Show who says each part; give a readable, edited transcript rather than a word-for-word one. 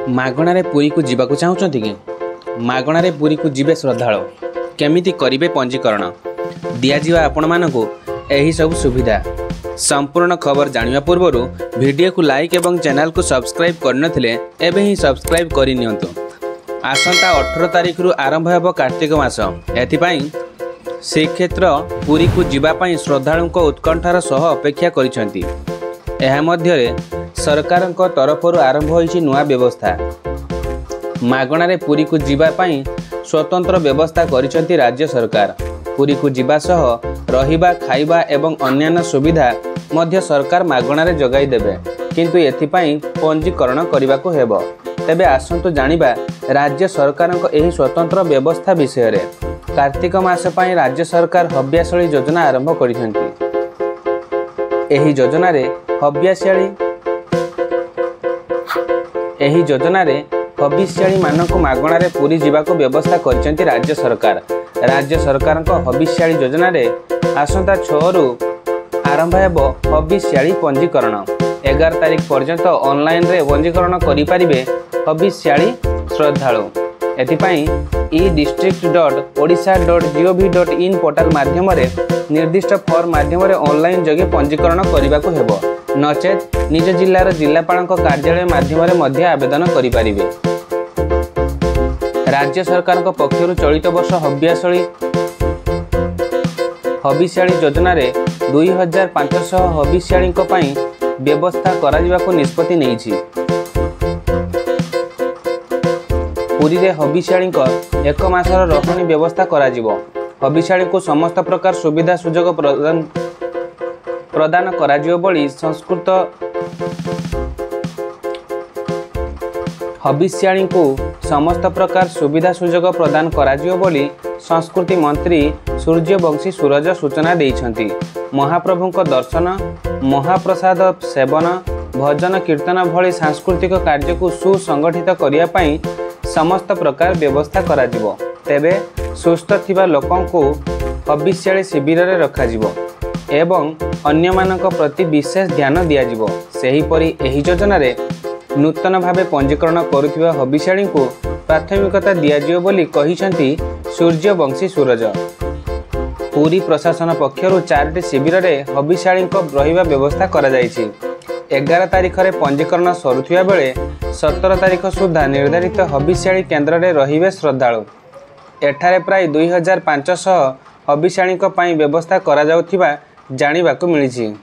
Speaker 1: मागणारे पुरी को जीवाकू चाहूँगी कि मागणारे पुरी को जीवे श्रद्धालु केमिति करिवे पंजीकरण दिया आपण मानकु एही सब सुविधा संपूर्ण खबर जानिया पूर्व वीडियो को लाइक एवं चैनल को सब्सक्राइब करनथिले एबे ही सब्सक्राइब करि नियंतु। आसंता 18 तारिख रु आरंभ हेबो कार्तिक मास। एथिपाई श्रीक्षेत्र पुरी को जीवापाई श्रद्धालु उत्कंठार सह अपेक्षा करिसेंती। एहा मध्यरे सरकार तरफरु आरंभ होइछि नुआ व्यवस्था। मागणारे पुरी को जीवापाई स्वतंत्र व्यवस्था करिसेंती राज्य सरकार। पुरी को जीवा सह रहिबा खाइबा एवं अन्यान्य सुविधा मध्य सरकार मागणारे जगाई देबे, किंतु एथिपाई पंजीकरण करिबाको हेबो। तेबे आसंतु जानिबा राज्य सरकारक एही स्वतंत्र व्यवस्था विषय रे। कार्तिक मास पई राज्य सरकार हव्याशळी योजना आरंभ करिसेंती। एही योजना रे हविष्याळी मानक मागणारे पुरी जीवाको व्यवस्था करिसेंती राज्य सरकार। राज्य सरकार हविष्याळी योजना रे आसंता 6 रु आरंभ हेबो हविष्याळी पंजीकरण। 11 तारिख पर्यंत ऑनलाइन रे पंजीकरण करि पारिबे हविष्याळी श्रद्धालु। एथिपाई e-district.odisha.gov.in पोर्टल माध्यम रे निर्दिष्ट फॉर्म माध्यम रे ऑनलाइन जगे पंजीकरण करिबाको हेबो। नचेत निज जिल्लार जिल्लापालक कार्यालय माध्यम रे मध्य आवेदन करि पारिबे। राज्य सरकार पक्षरु चलित वर्ष हविष्याळी योजना रे 2500 हविष्याळी व्यवस्था कराजिबाको निष्पत्ति नेइछि। पुरी रे हविष्याळी एक मासर रखणी व्यवस्था कराजिबो। हविष्याळी को समस्त प्रकार सुविधा सुजोग प्रदान कराजिबो बोली संस्कृत हविष्याळी को समस्त प्रकार सुविधा सुजोग प्रदान कराजिबो बोली संस्कृति मंत्री सूर्यवंशी सूरज सूचना देइछंती। महाप्रभुଙ୍କ दर्शन, महाप्रसाद सेवन, भजन कीर्तन भली सांस्कृतिक कार्य को सुसंगठित करिया पई समस्त प्रकार व्यवस्था कराजिबो। तेबे सुस्थ थिबा लोकन को हविष्याळी शिविर रे रखाजिबो एवं अन्य मानक प्रति विशेष ध्यान दियाजिबो। सेही परी एही योजना रे नूतन भावे पंजीकरण करुथिबा हविष्याळी को प्राथमिकता दियाजिबो बोली कहिसंती सूर्यवंशी सूरज। पुरी प्रशासन पक्षरु 4टी शिविर रे हविष्याळी रहिबा व्यवस्था करा जायछि। 11 तारिख रे पंजीकरण सरुथिबा बेले 17 तारिख सुधा निर्धारित हविष्याळी केन्द्र रे रहिबे श्रद्धालु। एठारे प्राय 2500 हविष्याळी पई व्यवस्था करा जाउथिबा जानिबाकु मिलिछि।